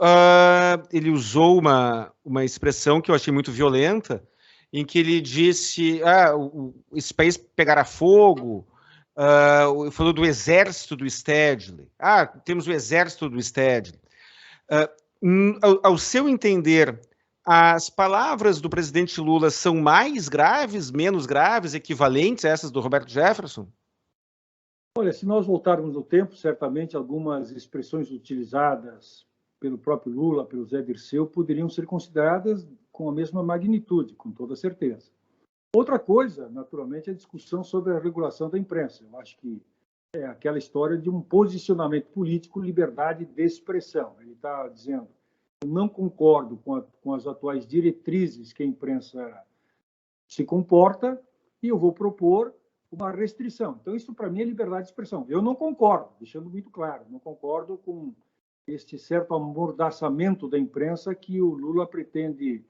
ele usou uma expressão que eu achei muito violenta, em que ele disse, esse país pegará fogo, falou do exército do Stedley. Temos o exército do Stedley. Ao seu entender, as palavras do presidente Lula são mais graves, menos graves, equivalentes a essas do Roberto Jefferson? Olha, se nós voltarmos no tempo, certamente algumas expressões utilizadas pelo próprio Lula, pelo Zé Dirceu, poderiam ser consideradas com a mesma magnitude, com toda certeza. Outra coisa, naturalmente, é a discussão sobre a regulação da imprensa. Eu acho que é aquela história de um posicionamento político, liberdade de expressão. Ele está dizendo, eu não concordo com as atuais diretrizes que a imprensa se comporta e eu vou propor uma restrição. Então, isso para mim é liberdade de expressão. Eu não concordo, deixando muito claro, não concordo com este certo amordaçamento da imprensa que o Lula pretende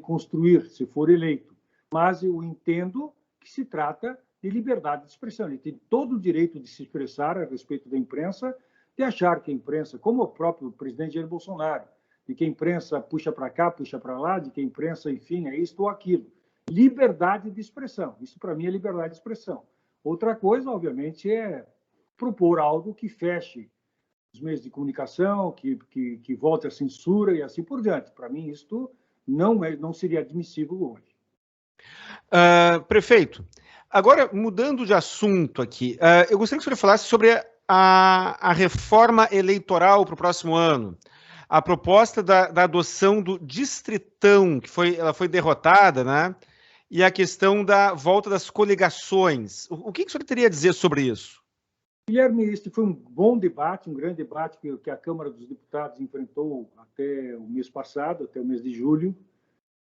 construir, se for eleito. Mas eu entendo que se trata de liberdade de expressão. Ele tem todo o direito de se expressar a respeito da imprensa, de achar que a imprensa, como o próprio presidente Jair Bolsonaro, de que a imprensa puxa para cá, puxa para lá, de que a imprensa, enfim, é isto ou aquilo. Liberdade de expressão. Isso, para mim, é liberdade de expressão. Outra coisa, obviamente, é propor algo que feche os meios de comunicação, que volte à censura e assim por diante. Para mim, isto não seria admissível hoje. Prefeito, agora, mudando de assunto aqui, eu gostaria que o senhor falasse sobre a reforma eleitoral para o próximo ano. A proposta da adoção do distritão, ela foi derrotada, né? E a questão da volta das coligações. O que o senhor teria a dizer sobre isso? Guilherme, este foi um bom debate, um grande debate que a Câmara dos Deputados enfrentou até o mês passado, até o mês de julho,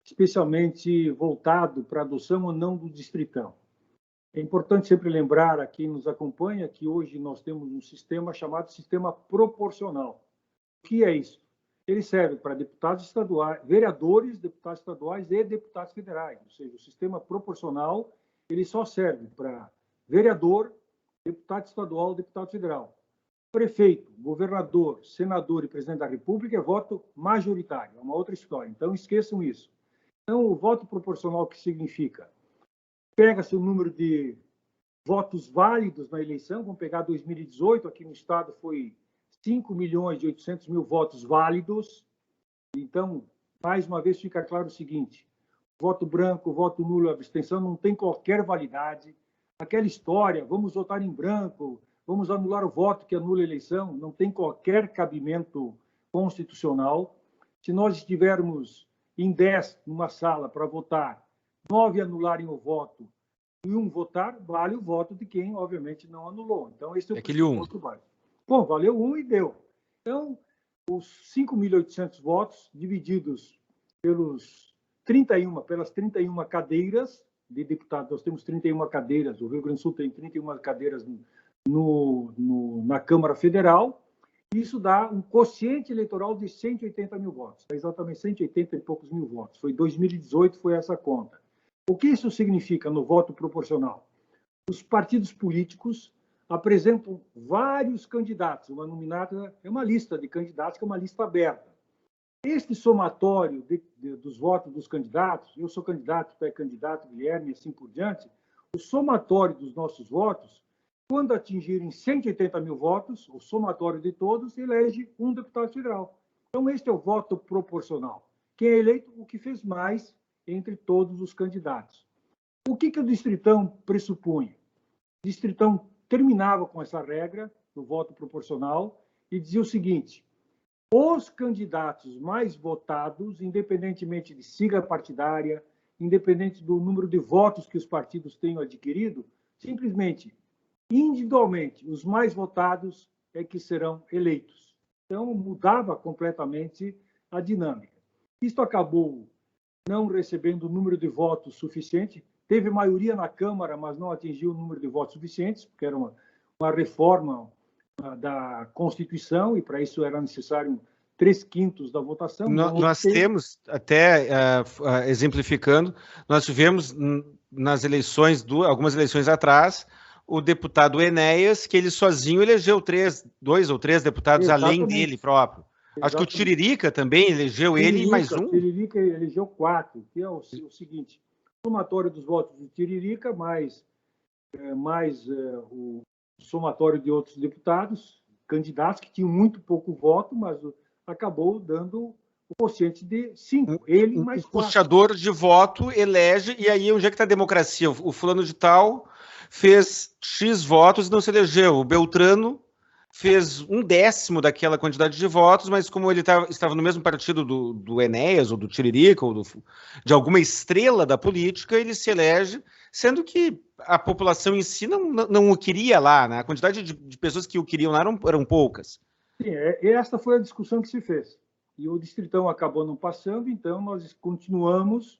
especialmente voltado para a adoção ou não do distritão. É importante sempre lembrar a quem nos acompanha que hoje nós temos um sistema chamado sistema proporcional. O que é isso? Ele serve para deputados estaduais, vereadores, deputados estaduais e deputados federais. Ou seja, o sistema proporcional ele só serve para vereador, deputado estadual, deputado federal. Prefeito, governador, senador e presidente da República é voto majoritário, é uma outra história. Então, esqueçam isso. Então, o voto proporcional, o que significa? Pega-se o número de votos válidos na eleição, vamos pegar 2018, aqui no estado foi 5.800.000 votos válidos. Então, mais uma vez, fica claro o seguinte, voto branco, voto nulo, abstenção, não tem qualquer validade. Aquela história, vamos votar em branco, vamos anular o voto que anula a eleição, não tem qualquer cabimento constitucional. Se nós estivermos em 10 numa sala para votar, 9 anularem o voto e 1 votar, vale o voto de quem, obviamente, não anulou. Então, esse é o aquele 1. Bom, valeu 1 e deu. Então, os 5.800 votos divididos pelas 31 cadeiras de deputados, nós temos 31 cadeiras, o Rio Grande do Sul tem 31 cadeiras na Câmara Federal, isso dá um quociente eleitoral de 180.000 votos, exatamente 180 e poucos mil votos. Foi 2018, foi essa conta. O que isso significa no voto proporcional? Os partidos políticos apresentam vários candidatos, uma nominata é uma lista de candidatos, que é uma lista aberta. Este somatório dos votos dos candidatos, eu sou candidato, tu é candidato, Guilherme, e assim por diante, o somatório dos nossos votos, quando atingirem 180.000 votos, o somatório de todos elege um deputado federal. Então, este é o voto proporcional. Quem é eleito, o que fez mais entre todos os candidatos. O que o distritão pressupunha? O distritão terminava com essa regra do voto proporcional e dizia o seguinte, os candidatos mais votados, independentemente de sigla partidária, independente do número de votos que os partidos tenham adquirido, simplesmente, individualmente, os mais votados é que serão eleitos. Então, mudava completamente a dinâmica. Isto acabou não recebendo o número de votos suficiente. Teve maioria na Câmara, mas não atingiu o número de votos suficientes, porque era uma reforma da Constituição, e para isso era necessário 3/5 da votação. Nós temos, até exemplificando, nós tivemos nas eleições, algumas eleições atrás, o deputado Enéas, que ele sozinho elegeu 2 ou 3 deputados além dele próprio. Exatamente. Acho que o Tiririca também elegeu ele e mais um. O Tiririca elegeu 4, que é o seguinte: somatório dos votos do Tiririca, mais o somatório de outros deputados, candidatos que tinham muito pouco voto, mas acabou dando o quociente de 5. Ele mais 4. O puxador de voto elege, e aí onde é que está a democracia? O fulano de tal fez X votos e não se elegeu. O Beltrano fez 1/10 daquela quantidade de votos, mas como ele estava no mesmo partido do Enéas, ou do Tiririca, ou de alguma estrela da política, ele se elege, sendo que a população em si não o queria lá, né? A quantidade de pessoas que o queriam lá eram poucas. Sim, esta foi a discussão que se fez. E o Distritão acabou não passando, então nós continuamos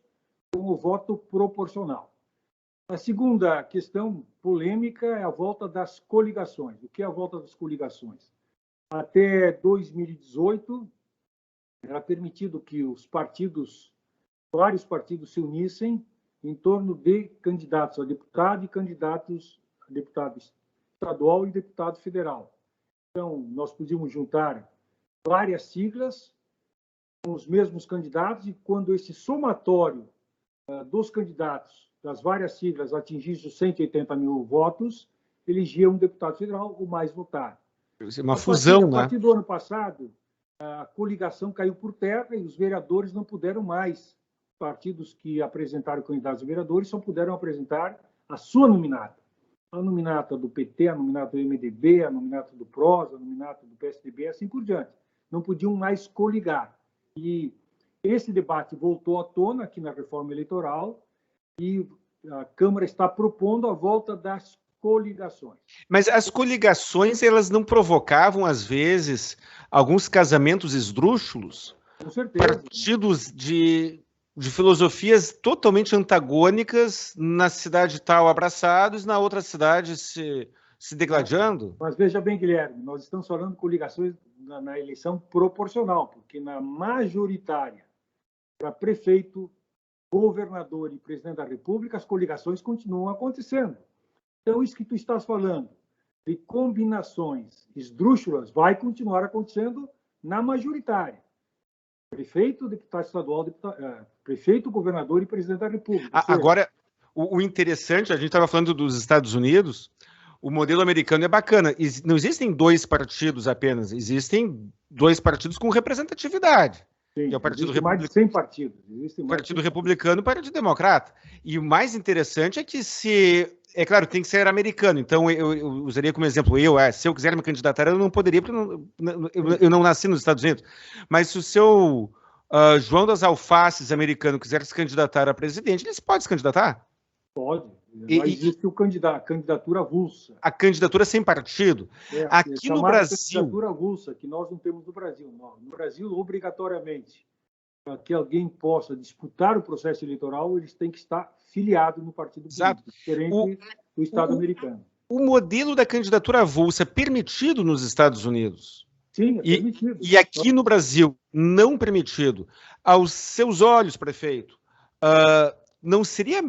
com o voto proporcional. A segunda questão polêmica é a volta das coligações. O que é a volta das coligações? Até 2018, era permitido que vários partidos se unissem em torno de candidatos a deputado e candidatos a deputado estadual e deputado federal. Então, nós podíamos juntar várias siglas com os mesmos candidatos, e quando esse somatório dos candidatos das várias siglas atingisse os 180 mil votos, elegia um deputado federal, o mais votado. Uma fusão, né? A partir do ano passado, a coligação caiu por terra e os vereadores não puderam mais. Partidos que apresentaram candidatos a vereadores só puderam apresentar a sua nominata. A nominata do PT, a nominata do MDB, a nominata do PROS, a nominata do PSDB, assim por diante. Não podiam mais coligar. E esse debate voltou à tona aqui na reforma eleitoral e a Câmara está propondo a volta das coligações. Mas as coligações, elas não provocavam, às vezes, alguns casamentos esdrúxulos? Com certeza. Partidos de filosofias totalmente antagônicas, na cidade tal abraçados, na outra cidade se degladiando? Mas veja bem, Guilherme, nós estamos falando de coligações na eleição proporcional, porque na majoritária, para prefeito, governador e presidente da República, as coligações continuam acontecendo. Então, isso que tu estás falando, de combinações esdrúxulas, vai continuar acontecendo na majoritária. Prefeito, deputado estadual, prefeito, governador e presidente da República. Agora, o interessante, a gente estava falando dos Estados Unidos, o modelo americano é bacana. Não existem 2 partidos apenas, existem 2 partidos com representatividade. Sim, que é o Partido Republicano. Mais de 100 partidos. O Partido Republicano e o Partido Democrata. E o mais interessante é que é claro, tem que ser americano. Então, eu usaria como exemplo, se eu quiser me candidatar, eu não poderia, porque eu não nasci nos Estados Unidos. Mas se o seu João das Alfaces americano quiser se candidatar a presidente, ele pode se candidatar? Pode. Mas existe a candidatura avulsa. A candidatura sem partido. Aqui no Brasil... candidatura avulsa, que nós não temos no Brasil. No Brasil, obrigatoriamente, para que alguém possa disputar o processo eleitoral, eles têm que estar filiados no partido político, diferente do Estado americano. O modelo da candidatura avulsa é permitido nos Estados Unidos. Sim, é permitido. E aqui no Brasil, não permitido. Aos seus olhos, prefeito, não seria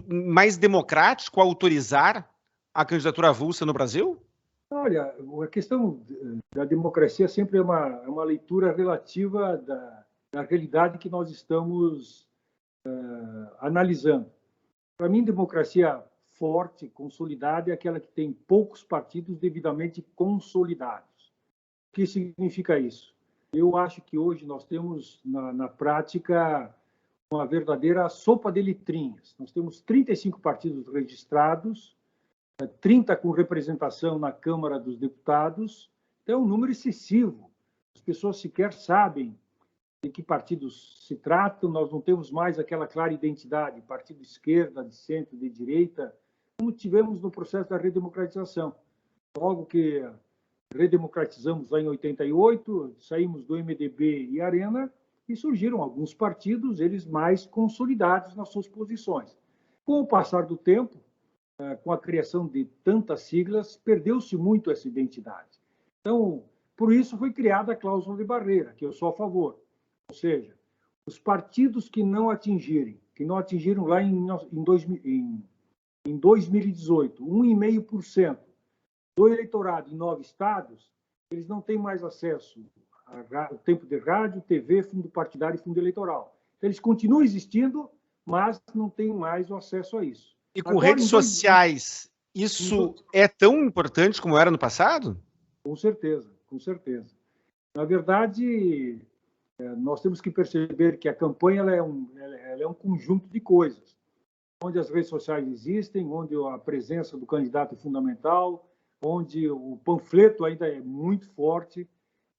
mais democrático autorizar a candidatura avulsa no Brasil? Olha, a questão da democracia sempre é uma leitura relativa da realidade que nós estamos analisando. Para mim, democracia forte, consolidada, é aquela que tem poucos partidos devidamente consolidados. O que significa isso? Eu acho que hoje nós temos, na prática, uma verdadeira sopa de letrinhas. Nós temos 35 partidos registrados, 30 com representação na Câmara dos Deputados. Então, é um número excessivo. As pessoas sequer sabem de que partidos se tratam. Nós não temos mais aquela clara identidade, partido de esquerda, de centro, de direita, como tivemos no processo da redemocratização. Logo que redemocratizamos lá em 88, saímos do MDB e Arena, e surgiram alguns partidos, eles mais consolidados nas suas posições. Com o passar do tempo, com a criação de tantas siglas, perdeu-se muito essa identidade. Então, por isso foi criada a cláusula de barreira, que eu sou a favor. Ou seja, os partidos que não atingiram lá em 2018, 1,5% do eleitorado em 9 estados, eles não têm mais acesso ao tempo de rádio, TV, fundo partidário e fundo eleitoral. Então, eles continuam existindo, mas não têm mais o acesso a isso. E com redes sociais, isso é tão importante como era no passado? Com certeza, com certeza. Na verdade, nós temos que perceber que a campanha ela é um conjunto de coisas, onde as redes sociais existem, onde a presença do candidato é fundamental, onde o panfleto ainda é muito forte,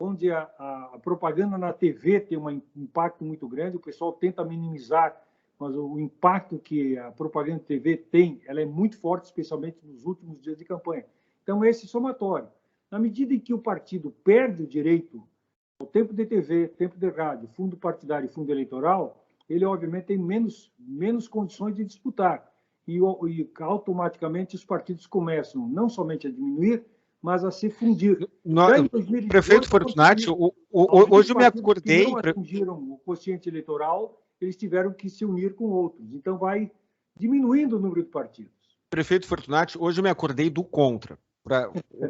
onde a propaganda na TV tem um impacto muito grande, o pessoal tenta minimizar, mas o impacto que a propaganda na TV tem, ela é muito forte, especialmente nos últimos dias de campanha. Então, esse somatório. Na medida em que o partido perde o direito ao tempo de TV, tempo de rádio, fundo partidário e fundo eleitoral, ele, obviamente, tem menos condições de disputar. E automaticamente os partidos começam não somente a diminuir, mas a se fundir. Prefeito Fortunati, hoje eu me acordei... Que não atingiram o quociente eleitoral, eles tiveram que se unir com outros. Então, vai diminuindo o número de partidos. Prefeito Fortunati, hoje eu me acordei do contra.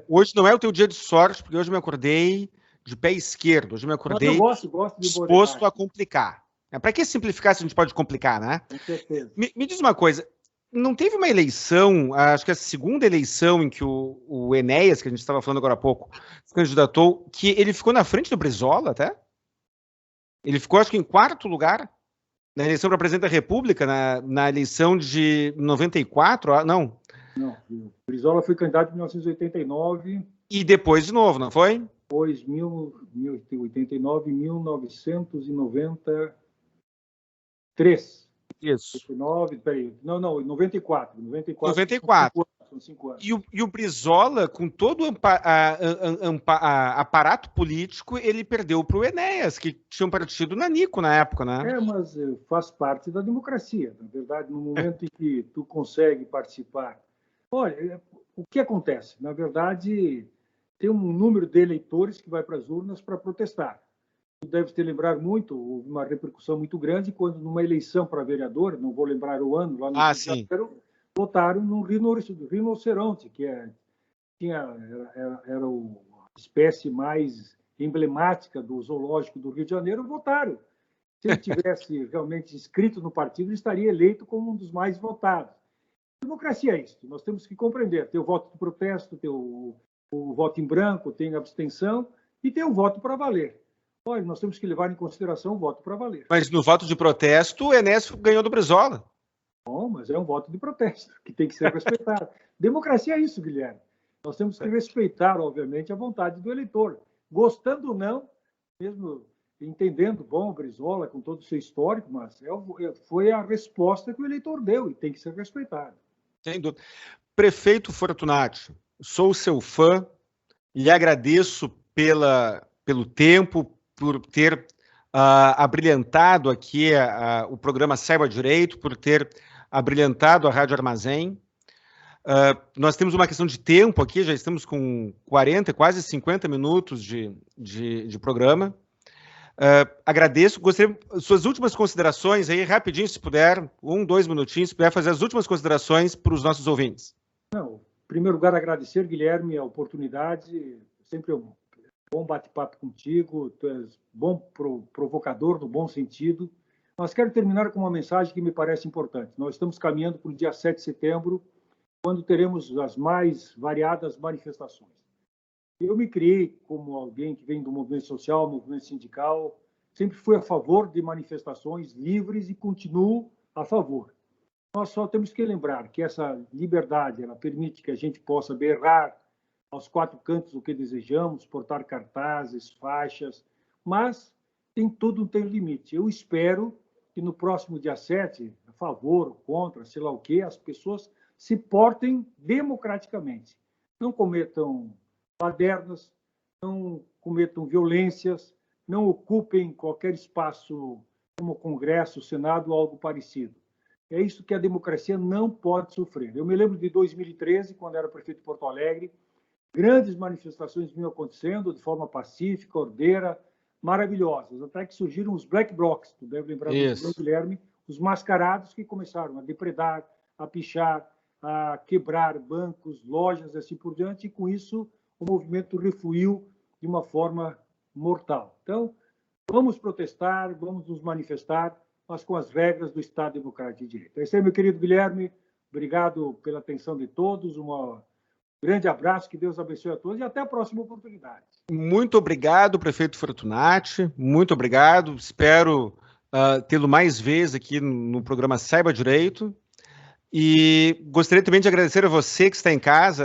Hoje não é o teu dia de sorte, porque hoje eu me acordei de pé esquerdo. Hoje eu me acordei gosto disposto a complicar. Para que simplificar se a gente pode complicar, né? Com certeza. Me diz uma coisa, não teve uma eleição, acho que a segunda eleição em que o Enéas, que a gente estava falando agora há pouco, se candidatou, que ele ficou na frente do Brizola até? Ele ficou, acho que, em 4º lugar na eleição para presidente da República, na eleição de 94, não? Não, o Brizola foi candidato em 1989. E depois de novo, não foi? Depois, 1989, 1993. Isso. 94. 94. São 5 anos. E o Brizola, com todo o aparato político, ele perdeu para o Enéas, que tinha um partido nanico na época, né? Mas faz parte da democracia. Na verdade, no momento em que tu consegue participar... Olha, o que acontece? Na verdade, tem um número de eleitores que vai para as urnas para protestar. Tu deve te lembrar muito, houve uma repercussão muito grande quando, numa eleição para vereador, não vou lembrar o ano, lá no Rio de Janeiro, votaram num rinoceronte, que era a espécie mais emblemática do zoológico do Rio de Janeiro, votaram. Se ele tivesse realmente inscrito no partido, ele estaria eleito como um dos mais votados. Democracia é isso. Nós temos que compreender. Tem o voto de protesto, tem o voto em branco, tem a abstenção e tem o voto para valer. Olha, nós temos que levar em consideração o voto para valer. Mas no voto de protesto, o Enéas ganhou do Brizola. Bom, mas é um voto de protesto, que tem que ser respeitado. Democracia é isso, Guilherme. Nós temos que respeitar, obviamente, a vontade do eleitor. Gostando ou não, mesmo entendendo, bom, Brizola, com todo o seu histórico, mas foi a resposta que o eleitor deu e tem que ser respeitado. Sem dúvida. Prefeito Fortunati, sou seu fã e agradeço pelo tempo, por ter abrilhantado aqui o programa Saiba Direito, por ter abrilhantado a Rádio Armazém. Nós temos uma questão de tempo aqui, já estamos com 40, quase 50 minutos de programa. Agradeço. Gostaria suas últimas considerações aí, rapidinho, se puder, 1, 2 minutinhos, se puder fazer as últimas considerações para os nossos ouvintes. Não, em primeiro lugar, agradecer, Guilherme, a oportunidade. Sempre um bom bate-papo contigo, tu és bom provocador, no bom sentido. Mas quero terminar com uma mensagem que me parece importante. Nós estamos caminhando para o dia 7 de setembro, quando teremos as mais variadas manifestações. Eu me criei como alguém que vem do movimento social, movimento sindical, sempre fui a favor de manifestações livres e continuo a favor. Nós só temos que lembrar que essa liberdade, ela permite que a gente possa berrar aos 4 cantos o que desejamos, portar cartazes, faixas, mas tudo tem limite. Eu espero que no próximo dia 7, a favor, contra, sei lá o quê, as pessoas se portem democraticamente. Não cometam badernas, não cometam violências, não ocupem qualquer espaço como o Congresso, o Senado ou algo parecido. É isso que a democracia não pode sofrer. Eu me lembro de 2013, quando era prefeito de Porto Alegre, grandes manifestações vinham acontecendo de forma pacífica, ordeira, maravilhosas, até que surgiram os black blocs, tu deve lembrar do Guilherme, os mascarados que começaram a depredar, a pichar, a quebrar bancos, lojas, assim por diante, e com isso o movimento refluiu de uma forma mortal. Então, vamos protestar, vamos nos manifestar, mas com as regras do Estado Democrático de Direito. É isso aí, meu querido Guilherme, obrigado pela atenção de todos, um grande abraço, que Deus abençoe a todos e até a próxima oportunidade. Muito obrigado, prefeito Fortunati, muito obrigado, espero tê-lo mais vezes aqui no programa Saiba Direito, e gostaria também de agradecer a você que está em casa,